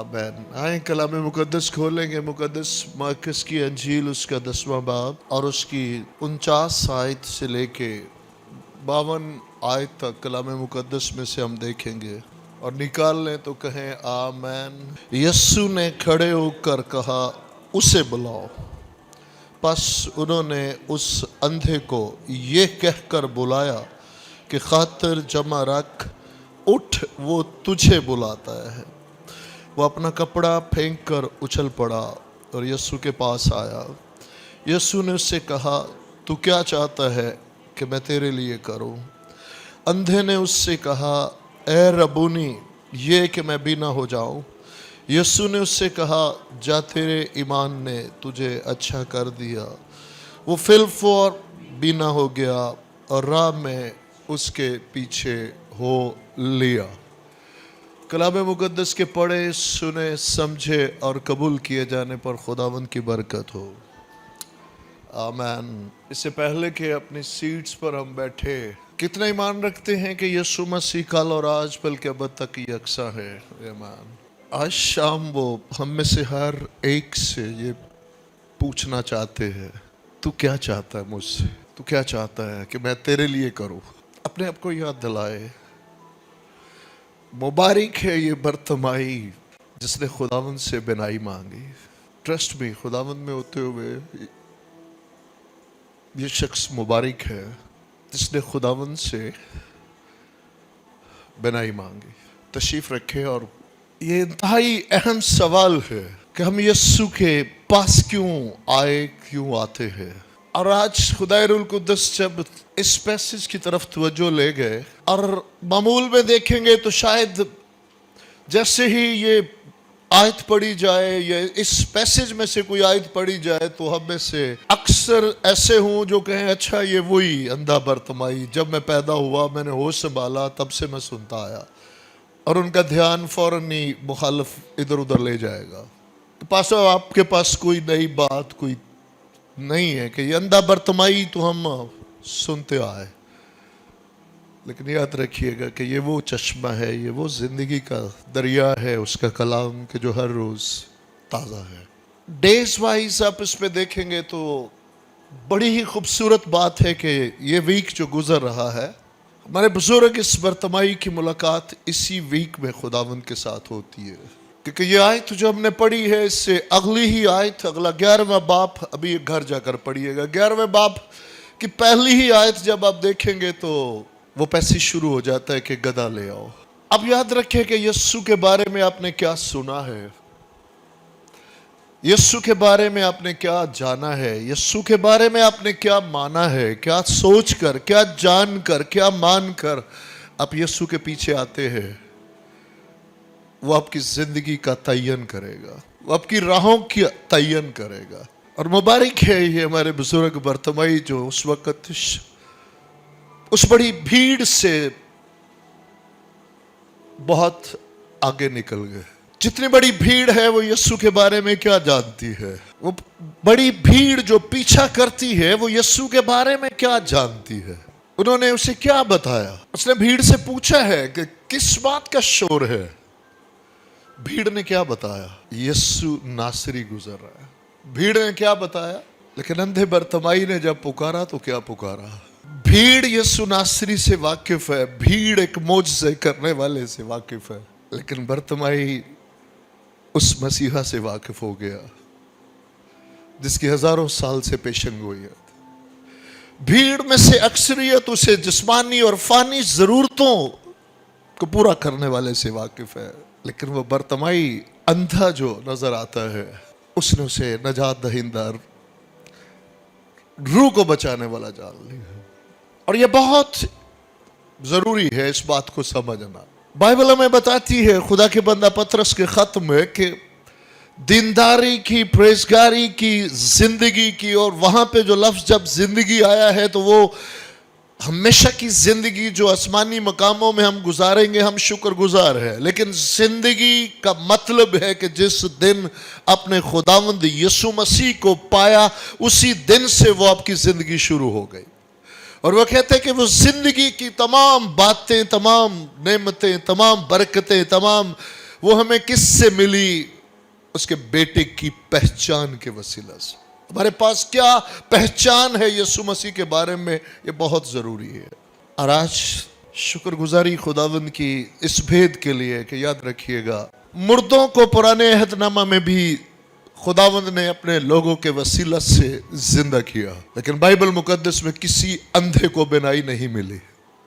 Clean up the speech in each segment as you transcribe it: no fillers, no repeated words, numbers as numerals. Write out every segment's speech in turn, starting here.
आमीन। आए कलाम मुकद्दस खोलेंगे, मुकद्दस मार्कस की अंजील उसका 10वां बाब और उसकी 49 आयत से लेके 52 आयत तक कलाम मुकद्दस में से हम देखेंगे और निकाल लें तो कहें आमीन। यस्सु ने खड़े होकर कहा, उसे बुलाओ। बस उन्होंने उस अंधे को ये कहकर बुलाया कि खातिर जमा रख, उठ, वो तुझे बुलाता है। वो अपना कपड़ा फेंक कर उछल पड़ा और यस्सु के पास आया। यस्सु ने उससे कहा, तू क्या चाहता है कि मैं तेरे लिए करूं? अंधे ने उससे कहा, ए रबूनी, ये कि मैं बीना हो जाऊं। यस्सु ने उससे कहा, जा, तेरे ईमान ने तुझे अच्छा कर दिया। वो फिलफौर बीना हो गया और राह में उसके पीछे हो लिया। कलाम मुकद्दस के पढ़े, सुने, समझे और कबूल किए जाने पर खुदावंद की बरकत हो। आमीन। इससे पहले कि अपनी सीट्स पर हम बैठे, कितना ईमान रखते हैं कि यीशु मसीह कल और आज पल के अब तक यकसा है? आमीन। आज शाम वो हम में से हर एक से ये पूछना चाहते हैं, तू क्या चाहता है मुझसे? तू क्या चाहता है कि मैं तेरे लिए करूं? अपने आप को याद दिलाए। मुबारक है ये बर्तमाई जिसने खुदावंद से बिनाई मांगी। ट्रस्ट में खुदावंद में होते हुए ये शख्स मुबारक है जिसने खुदावंद से बिनाई मांगी। तशरीफ रखे। और ये इंतहाई अहम सवाल है कि हम यस्सु के पास क्यों आए, क्यों आते हैं। और आज खुदाए रूल कुद्दस जब इस पैसेज की तरफ तवज्जो ले गए और मामूल में देखेंगे तो शायद जैसे ही ये आयत पढ़ी जाए या इस पैसेज में से कोई आयत पढ़ी जाए तो हम में से अक्सर ऐसे हों जो कहें, अच्छा ये वही अंधा बर्तमाई, जब मैं पैदा हुआ मैंने होश संभाला तब से मैं सुनता आया। और उनका ध्यान फौरन ही मुखालिफ इधर उधर ले जाएगा। तो पास आपके पास कोई नई बात कोई नहीं है कि ये अंधा बर्तमाई तो हम सुनते आए, लेकिन याद रखिएगा कि ये वो चश्मा है, ये वो जिंदगी का दरिया है, उसका कलाम के जो हर रोज ताज़ा है। डेज वाइज आप इस पे देखेंगे तो बड़ी ही खूबसूरत बात है कि ये वीक जो गुजर रहा है, हमारे बुजुर्ग इस बर्तमाई की मुलाकात इसी वीक में खुदावंद के साथ होती है। क्योंकि ये आयत जो हमने पढ़ी है, इससे अगली ही आयत, अगला 11वां बाप, अभी घर जाकर पढ़िएगा। 11वें बाप की पहली ही आयत जब आप देखेंगे तो वो पैसेज शुरू हो जाता है कि गधा ले आओ। अब याद रखें कि यस्सु के बारे में आपने क्या सुना है, यस्सु के बारे में आपने क्या जाना है, यस्सु के बारे में आपने क्या माना है, क्या सोचकर, क्या जानकर, क्या मानकर आप यस्सु के पीछे आते हैं। वो आपकी जिंदगी का तयन करेगा, वो आपकी राहों की तयन करेगा। और मुबारक है ये हमारे बुजुर्ग बर्तमाई जो उस वक्त उस बड़ी भीड़ से बहुत आगे निकल गए। जितनी बड़ी भीड़ है वो यस्सु के बारे में क्या जानती है? वो बड़ी भीड़ जो पीछा करती है वो यस्सु के बारे में क्या जानती है? उन्होंने उसे क्या बताया? उसने भीड़ से पूछा है कि किस बात का शोर है। भीड़ ने क्या बताया? यस्सु नासरी गुजर रहा है। भीड़ ने क्या बताया? लेकिन अंधे बर्तमाई ने जब पुकारा तो क्या पुकारा? भीड़ यस्सु नासरी से वाकिफ है, भीड़ एक मौजज़े करने वाले से वाकिफ है, लेकिन बर्तमाई उस मसीहा से वाकिफ हो गया जिसकी हजारों साल से पेशेंगोइयत। भीड़ में से अक्सरियत उसे जिस्मानी और फानी जरूरतों को पूरा करने वाले से वाकिफ है, लेकिन वो बर्तमाई अंधा जो नजर आता है उसने उसे नजात दहिंदा, रूह को बचाने वाला जान लिया। और ये बहुत जरूरी है इस बात को समझना। बाइबल हमें बताती है, खुदा के बंदा पतरस के खत में, कि दीनदारी की, परहेजगारी की, जिंदगी की, और वहां पे जो लफ्ज जब जिंदगी आया है तो वो हमेशा की जिंदगी जो आसमानी मकामों में हम गुजारेंगे, हम शुक्रगुजार हैं। लेकिन जिंदगी का मतलब है कि जिस दिन अपने खुदावंद यीशु मसीह को पाया उसी दिन से वो आपकी जिंदगी शुरू हो गई। और वो कहते हैं कि वो जिंदगी की तमाम बातें, तमाम नेमतें, तमाम बरकतें, तमाम وہ ہمیں کس سے ملی؟ اس کے بیٹے کی پہچان کے وسیلہ سے۔ ہمارے پاس کیا پہچان ہے یسوع مسیح کے بارے میں، یہ بہت ضروری ہے۔ اور آج شکر گزاری خداوند کی اس بھید کے لیے کہ یاد رکھیے گا، مردوں کو پرانے عہد نامہ میں بھی خداوند نے اپنے لوگوں کے وسیلہ سے زندہ کیا، لیکن بائبل مقدس میں کسی اندھے کو بینائی نہیں ملی۔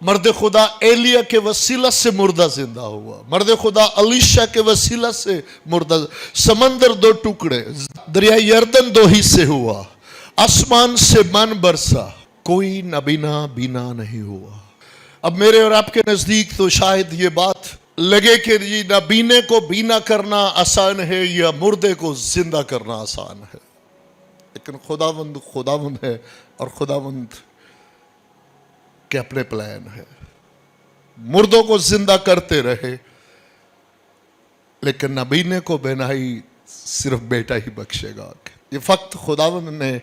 مرد خدا ایلیا کے وسیلہ سے مردہ زندہ ہوا، مرد خدا الیشا کے وسیلہ سے مردہ، سمندر 2 ٹکڑے، دریائے یردن 2 حصے ہوا، آسمان سے من برسا، کوئی نابینا بینا نہیں ہوا۔ اب میرے اور آپ کے نزدیک تو شاید یہ بات لگے کہ یہ نابینے کو بینا کرنا آسان ہے یا مردے کو زندہ کرنا آسان ہے، لیکن خداوند ہے، اور خداوند کے اپنے پلان ہے۔ مردوں کو زندہ کرتے رہے، لیکن نابینے کو بینائی صرف بیٹا ہی بخشے گا۔ یہ فقط خداوند نے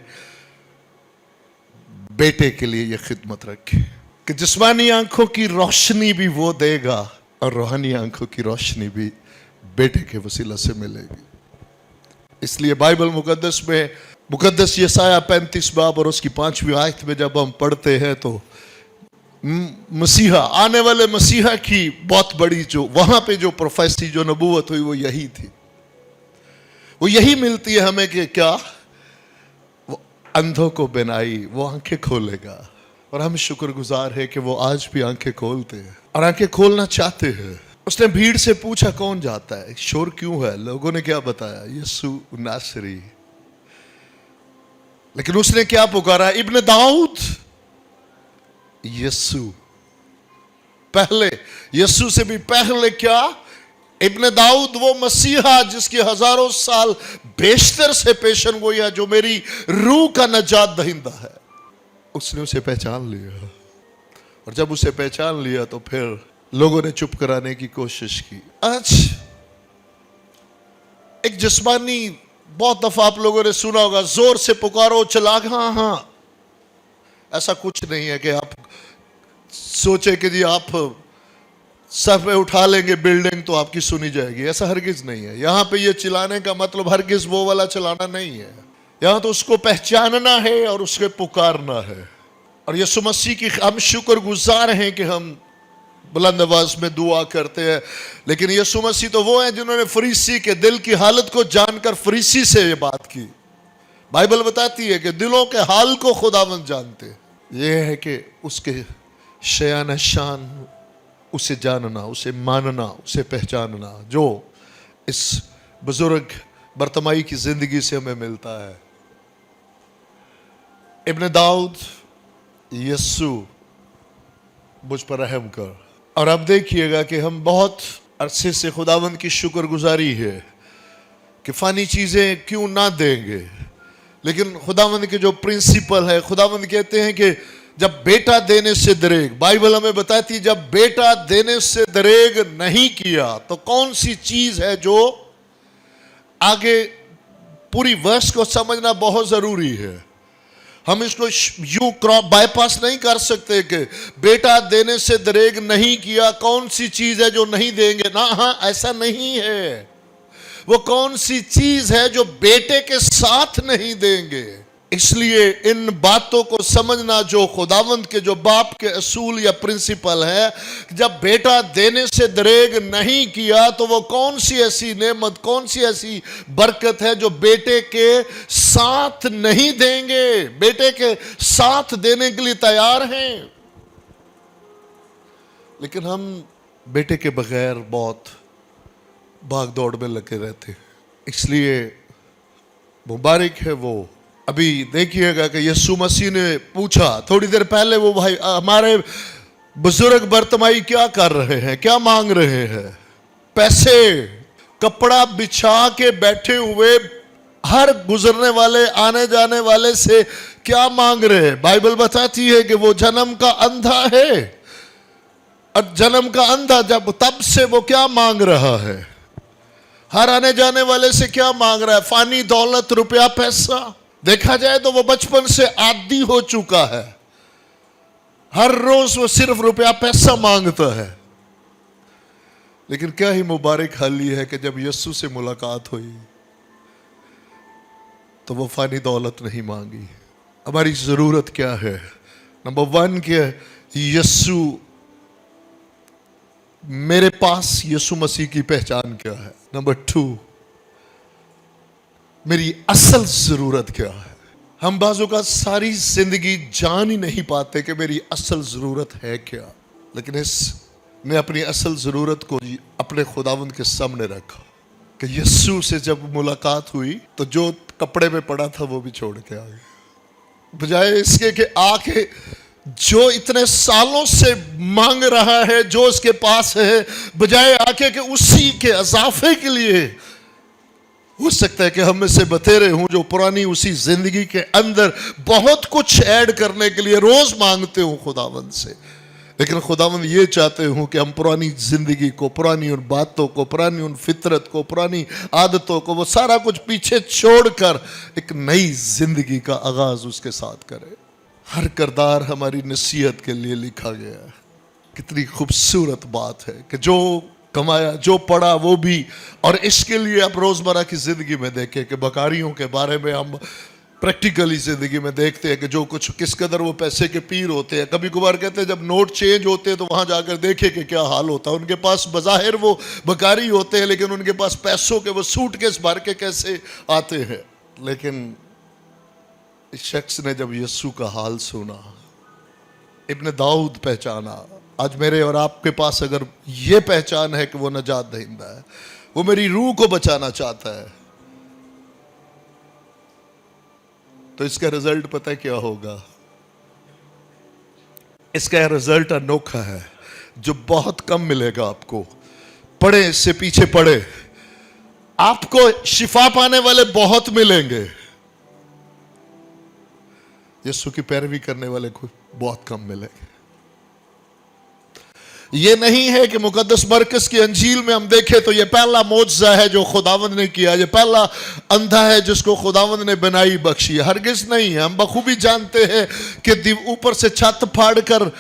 بیٹے کے لیے یہ خدمت رکھی کہ جسمانی آنکھوں کی روشنی بھی وہ دے گا، اور روحانی آنکھوں کی روشنی بھی بیٹے کے وسیلہ سے ملے گی۔ اس لیے بائبل مقدس میں مقدس یسایہ 35 باب اور اس کی 5ویں آیت میں جب ہم پڑھتے ہیں تو مسیحا، آنے والے مسیحا کی بہت بڑی جو وہاں پہ جو پروفیسی، جو نبوت ہوئی، وہ یہی تھی، وہ یہی ملتی ہے ہمیں کہ کیا وہ اندھوں کو بینائی، وہ آنکھیں کھولے گا۔ اور ہم شکر گزار ہے کہ وہ آج بھی آنکھیں کھولتے ہیں اور آنکھیں کھولنا چاہتے ہیں۔ اس نے بھیڑ سے پوچھا کون جاتا ہے، شور کیوں ہے؟ لوگوں نے کیا بتایا؟ یسوع ناصری۔ لیکن اس نے کیا پکارا؟ ابن داؤد، یسوع۔ پہلے یسوع سے بھی پہلے کیا؟ ابن داؤد، وہ مسیحا جس کی ہزاروں سال بیشتر سے پیشن گوئی ہے، جو میری روح کا نجات دہندہ ہے۔ اس نے اسے پہچان لیا، اور جب اسے پہچان لیا تو پھر لوگوں نے چپ کرانے کی کوشش کی۔ آج ایک جسمانی، بہت دفعہ آپ لوگوں نے سنا ہوگا، زور سے پکارو چلا، ہاں ہاں۔ ایسا کچھ نہیں ہے کہ آپ سوچے کہ جی آپ سر پہ اٹھا لیں گے بلڈنگ تو آپ کی سنی جائے گی، ایسا ہرگز نہیں ہے۔ یہاں پہ یہ چلانے کا مطلب ہرگز وہ والا چلانا نہیں ہے، یہاں تو اس کو پہچاننا ہے اور اس کے پکارنا ہے۔ اور یسوع مسیح کی ہم شکر گزار ہیں کہ ہم بلند آواز میں دعا کرتے ہیں، لیکن یسوع مسیح تو وہ ہیں جنہوں نے فریسی کے دل کی حالت کو جان کر فریسی سے یہ بات کی۔ بائبل بتاتی ہے کہ دلوں کے حال کو خداوند جانتے۔ یہ ہے کہ اس کے شیان شان اسے جاننا، اسے ماننا، اسے پہچاننا، جو اس بزرگ برتمائی کی زندگی سے ہمیں ملتا ہے۔ ابن داؤد، یسوع مجھ پر رحم کر۔ اور اب دیکھیے گا کہ ہم بہت عرصے سے خداوند کی شکر گزاری ہے کہ فانی چیزیں کیوں نہ دیں گے، لیکن خداوند کے جو پرنسپل ہے، خداوند کہتے ہیں کہ جب بیٹا دینے سے دریغ، بائبل ہمیں بتاتی جب بیٹا دینے سے دریغ نہیں کیا تو کون سی چیز ہے جو آگے پوری ورس کو سمجھنا بہت ضروری ہے۔ ہم اس کو یوں بائی پاس نہیں کر سکتے کہ بیٹا دینے سے دریغ نہیں کیا، کون سی چیز ہے جو نہیں دیں گے؟ نہ، ہاں، ایسا نہیں ہے۔ وہ کون سی چیز ہے جو بیٹے کے ساتھ نہیں دیں گے؟ اس لیے ان باتوں کو سمجھنا جو خداوند کے جو باپ کے اصول یا پرنسپل ہے، جب بیٹا دینے سے دریغ نہیں کیا تو وہ کون سی ایسی نعمت، کون سی ایسی برکت ہے جو بیٹے کے ساتھ نہیں دیں گے، بیٹے کے ساتھ دینے کے لیے تیار ہیں۔ لیکن ہم بیٹے کے بغیر بہت بھاگ دوڑ میں لگے رہتے، اس لیے مبارک ہے وہ۔ ابھی دیکھیے گا کہ یسوع مسیح نے پوچھا تھوڑی دیر پہلے، وہ بھائی ہمارے بزرگ برتمائی کیا کر رہے ہیں، کیا مانگ رہے ہیں؟ پیسے، کپڑا بچھا کے بیٹھے ہوئے ہر گزرنے والے، آنے جانے والے سے کیا مانگ رہے ہیں؟ بائبل بتاتی ہے کہ وہ جنم کا اندھا ہے، اور جنم کا اندھا جب تب سے وہ کیا مانگ رہا ہے؟ ہر آنے جانے والے سے کیا مانگ رہا ہے؟ فانی دولت، روپیہ، پیسہ۔ دیکھا جائے تو وہ بچپن سے عادی ہو چکا ہے، ہر روز وہ صرف روپیہ پیسہ مانگتا ہے۔ लेकिन क्या ही मुबारक हाल ये है कि जब यीशु से मुलाकात हुई तो वो फानी दौलत नहीं मांगी। हमारी जरूरत क्या है? नंबर 1 कि यीशु, मेरे पास यीशु मसीह की पहचान क्या है? नंबर 2, मेरी असल जरूरत क्या है? हम बाजों का सारी जिंदगी जान ही नहीं पाते कि मेरी असल जरूरत है क्या, लेकिन इसने अपनी असल जरूरत को अपने खुदावंद के सामने रखा कि यीशु से जब मुलाकात हुई तो जो कपड़े में पड़ा था वो भी छोड़ के आ गया। बजाय इसके कि आके जो इतने सालों से मांग रहा है, जो उसके पास है, बजाय आके कि उसी के इजाफे के लिए, हो सकता है कि हम में से बतेरे हूं जो पुरानी उसी जिंदगी के अंदर बहुत कुछ ऐड करने के लिए रोज मांगते हूं खुदावंद से, लेकिन खुदावंद ये चाहते हूं कि हम पुरानी जिंदगी को, पुरानी उन बातों को, पुरानी उन फितरत को, पुरानी आदतों को, वो सारा कुछ पीछे छोड़कर एक नई जिंदगी का आगाज उसके साथ करें। हर किरदार हमारी नसीहत के लिए लिखा गया है। कितनी खूबसूरत बात है कि जो कमाया, जो पढ़ा, वो भी। और इसके लिए आप रोजमर्रा की जिंदगी में देखें कि बकारियों के बारे में हम प्रैक्टिकली जिंदगी में देखते हैं कि जो कुछ किस कदर वो पैसे के पीर होते हैं। कभी कभार कहते हैं जब नोट चेंज होते हैं तो वहां जाकर देखे कि क्या हाल होता है। उनके पास बज़ाहिर वो बकारी होते हैं, लेकिन उनके पास पैसों के वो सूटकेस भर के कैसे आते हैं। लेकिन इस शख्स ने जब यीशु का हाल सुना, इब्न दाऊद पहचाना। आज मेरे और आपके पास अगर ये पहचान है कि वो नजात दहिंदा है, वो मेरी रूह को बचाना चाहता है, तो इसका रिजल्ट पता है क्या होगा? इसका रिजल्ट अनोखा है जो बहुत कम मिलेगा आपको। पढ़े, इससे पीछे पढ़े, आपको शिफा पाने वाले बहुत मिलेंगे, यीशु की पैरवी करने वाले को बहुत कम मिलेंगे। ये नहीं है कि मुकद्दस मरकज की अंजील में हम देखें तो ये पहला मौजज़ा है जो खुदावंद ने किया, ये पहला अंधा है जिसको खुदावंद ने बनाई बख्शी। हरगिज नहीं है। हम बखूबी जानते हैं कि ऊपर से छत फाड़ कर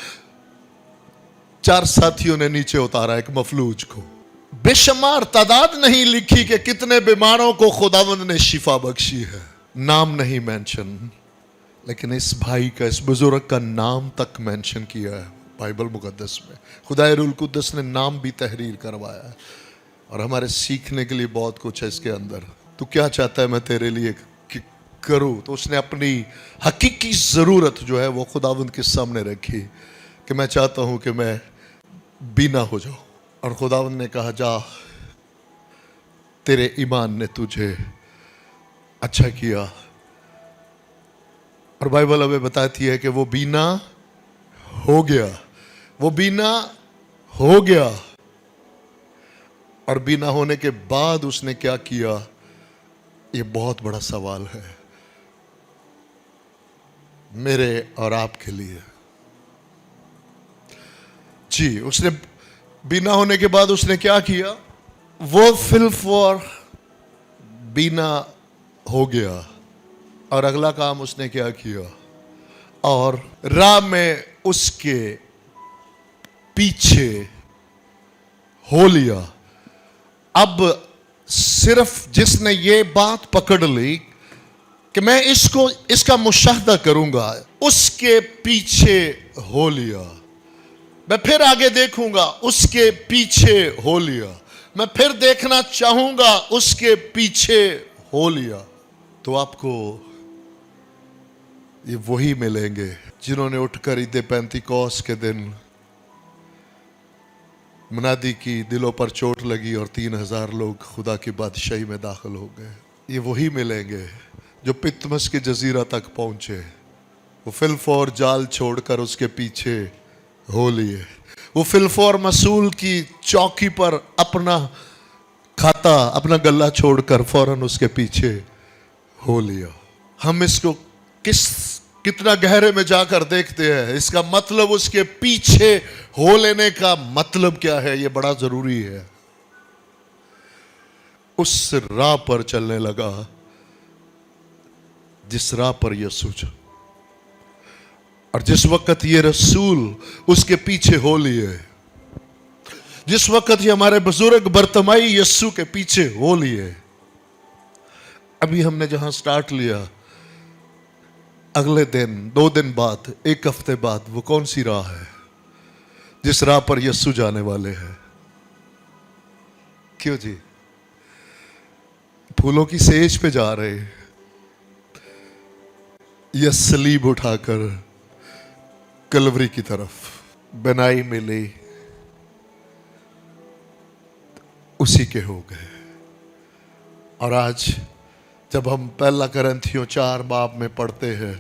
4 साथियों ने नीचे उतारा एक मफलूज को। बेशुमार तादाद नहीं लिखी कि कितने बीमारों को खुदावंद ने शिफा बख्शी है। नाम नहीं मेंशन, लेकिन इस भाई का, इस बुजुर्ग का नाम तक मेंशन किया है बाइबल मुकद्दस में। खुदाए रूल कुद्दस ने नाम भी तहरीर करवाया है, और हमारे सीखने के लिए बहुत कुछ है इसके अंदर। तू क्या चाहता है मैं तेरे लिए करूं? तो उसने अपनी हकीकी ज़रूरत जो है वो खुदावंद के सामने रखी कि मैं चाहता हूं कि मैं बीना हो जाऊं। और खुदावंद ने कहा, जा, तेरे ईमान ने तुझे अच्छा किया। और बाइबल हमें बताती है कि वो बीना हो गया, वो बीना हो गया। और बीना होने के बाद उसने क्या किया, ये बहुत बड़ा सवाल है मेरे और आपके लिए। जी, उसने बीना होने के बाद उसने क्या किया? वो फिलफॉर बीना हो गया। और अगला काम उसने क्या किया? और राह में उसके पीछे हो लिया। अब सिर्फ जिसने ये बात पकड़ ली कि मैं इसका मुशाहदा करूंगा, उसके पीछे हो लिया। मैं फिर आगे देखूंगा, उसके पीछे हो लिया। मैं फिर देखना चाहूंगा, उसके पीछे हो लिया। तो आपको ये वही मिलेंगे जिन्होंने उठकर ईद पेंतिकोस के दिन मुनादी की, दिलों पर चोट लगी और 3000 लोग खुदा की बादशाही में दाखिल हो गए। ये वही मिलेंगे जो पितमस के जजीरा तक पहुंचे। वो फिलफोर जाल छोड़कर उसके पीछे हो लिए। वो फिलफोर मसूल की चौकी पर अपना खाता, अपना गल्ला छोड़कर फौरन उसके पीछे हो लिया। हम इसको कितना गहरे में जाकर देखते हैं। इसका मतलब, उसके पीछे हो लेने का मतलब क्या है, ये बड़ा जरूरी है। उस राह पर चलने लगा जिस राह पर यीशु चला। और जिस वक्त ये रसूल उसके पीछे हो लिए, जिस वक्त ये हमारे बुजुर्ग बरतमाई यस्सु के पीछे हो लिए, अभी हमने जहां स्टार्ट लिया, अगले दिन, 2 दिन बाद, 1 हफ्ते बाद वो कौन सी राह है जिस राह पर यस्सु जाने वाले हैं? क्यों जी? फूलों की सेज पे जा रहे या सलीब उठाकर कलवरी की तरफ? बनाई मिली, उसी के हो गए। और आज जब हम पहला करंथियों 4 बाब में पढ़ते हैं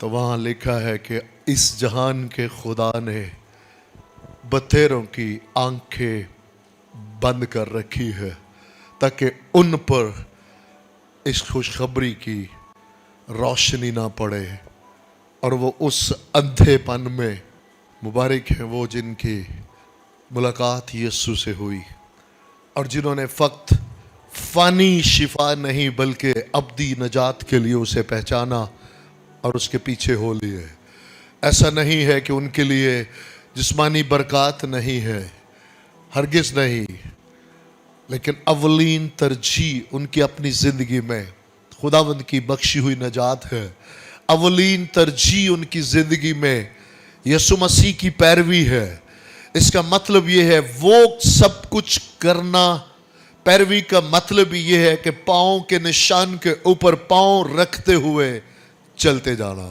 तो वहां लिखा है कि इस जहान के खुदा ने बतेरों की आंखें बंद कर रखी है ताकि उन पर इस खुशखबरी की रोशनी ना पड़े, और वो उस अंधेपन में मुबारक है वो जिनकी मुलाकात यीशु से हुई और जिन्होंने फक्त फानी शिफा नहीं बल्कि अब्दी नजात के लिए उसे पहचाना और उसके पीछे हो लिए। ऐसा नहीं है कि उनके लिए जिस्मानी बरकत नहीं है, हरगिज नहीं, लेकिन अवलीन तरजीह उनकी अपनी जिंदगी में खुदावंद की बख्शी हुई नजात है। अवलीन तरजीह उनकी जिंदगी में यीशु मसीह की पैरवी है। इसका मतलब यह है वो सब कुछ करना, पैरवी का मतलब यह है कि पांव के निशान के ऊपर पांव रखते हुए चलते जाना,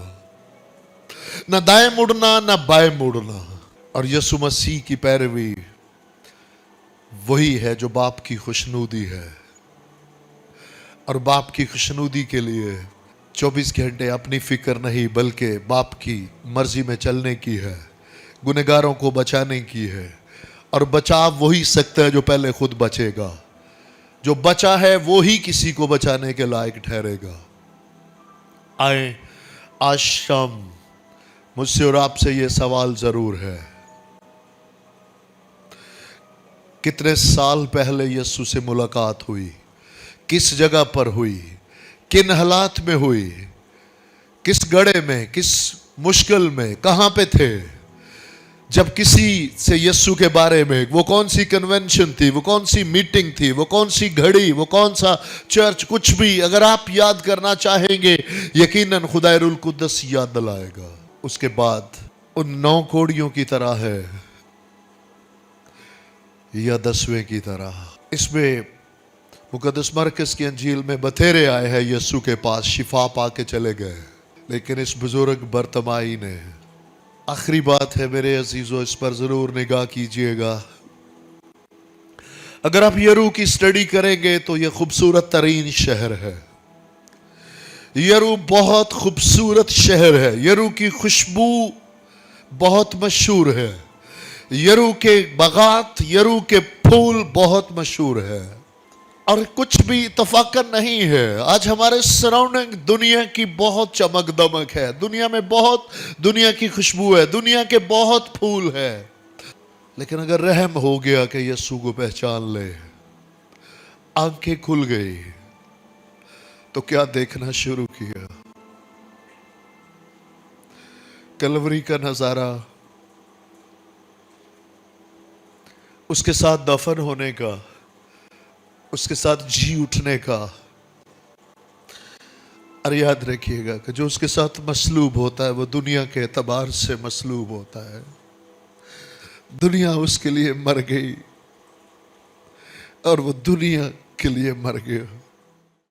ना दाएं मुड़ना ना बाएं मुड़ना। और यीशु मसीह की पैरवी वही है जो बाप की खुशनुदी है, और बाप की खुशनुदी के लिए 24 घंटे अपनी फिक्र नहीं बल्कि बाप की मर्जी में चलने की है, गुनहगारों को बचाने की है। और बचाव वही सकता है जो पहले खुद बचेगा। जो बचा है वो ही किसी को बचाने के लायक ठहरेगा। आए आज शाम मुझसे और आपसे ये सवाल जरूर है, कितने साल पहले यीशु से मुलाकात हुई, किस जगह पर हुई, किन हालात में हुई, किस गड़े में, किस मुश्किल में, कहां पे थे जब किसी से यीशु के बारे में, वो कौन सी कन्वेंशन थी, वो कौन सी मीटिंग थी, वो कौन सी घड़ी, वो कौन सा चर्च, कुछ भी अगर आप याद करना चाहेंगे यकीनन खुदा रुल कुद्दस याद दिलाएगा। उसके बाद उन 9 कोड़ियों की तरह है या 10वें की तरह। इसमें मुकद्दस मरकस की अंजील में बतेरे आए हैं यीशु के पास, शिफा पाके चले गए, लेकिन इस बुजुर्ग बरतमाई ने, आखिरी बात है मेरे अजीजों, इस पर जरूर निगाह कीजिएगा। अगर आप यरू की स्टडी करेंगे तो यह खूबसूरत तरीन शहर है। यरू बहुत खूबसूरत शहर है। यरू की खुशबू बहुत मशहूर है। यरू के बागात, यरू के फूल बहुत मशहूर है। और कुछ भी इत्तफाकन नहीं है, आज हमारे सराउंडिंग दुनिया की बहुत चमक दमक है, दुनिया में बहुत दुनिया की खुशबू है, दुनिया के बहुत फूल है, लेकिन अगर रहम हो गया कि यीशु को पहचान ले, आंखें खुल गई, तो क्या देखना शुरू किया? कलवरी का नजारा, उसके साथ दफन होने का, उसके साथ जी उठने का। और याद रखिएगा कि जो उसके साथ मसलूब होता है वो दुनिया के एतबार से मसलूब होता है। दुनिया उसके लिए मर गई और वो दुनिया के लिए मर गया।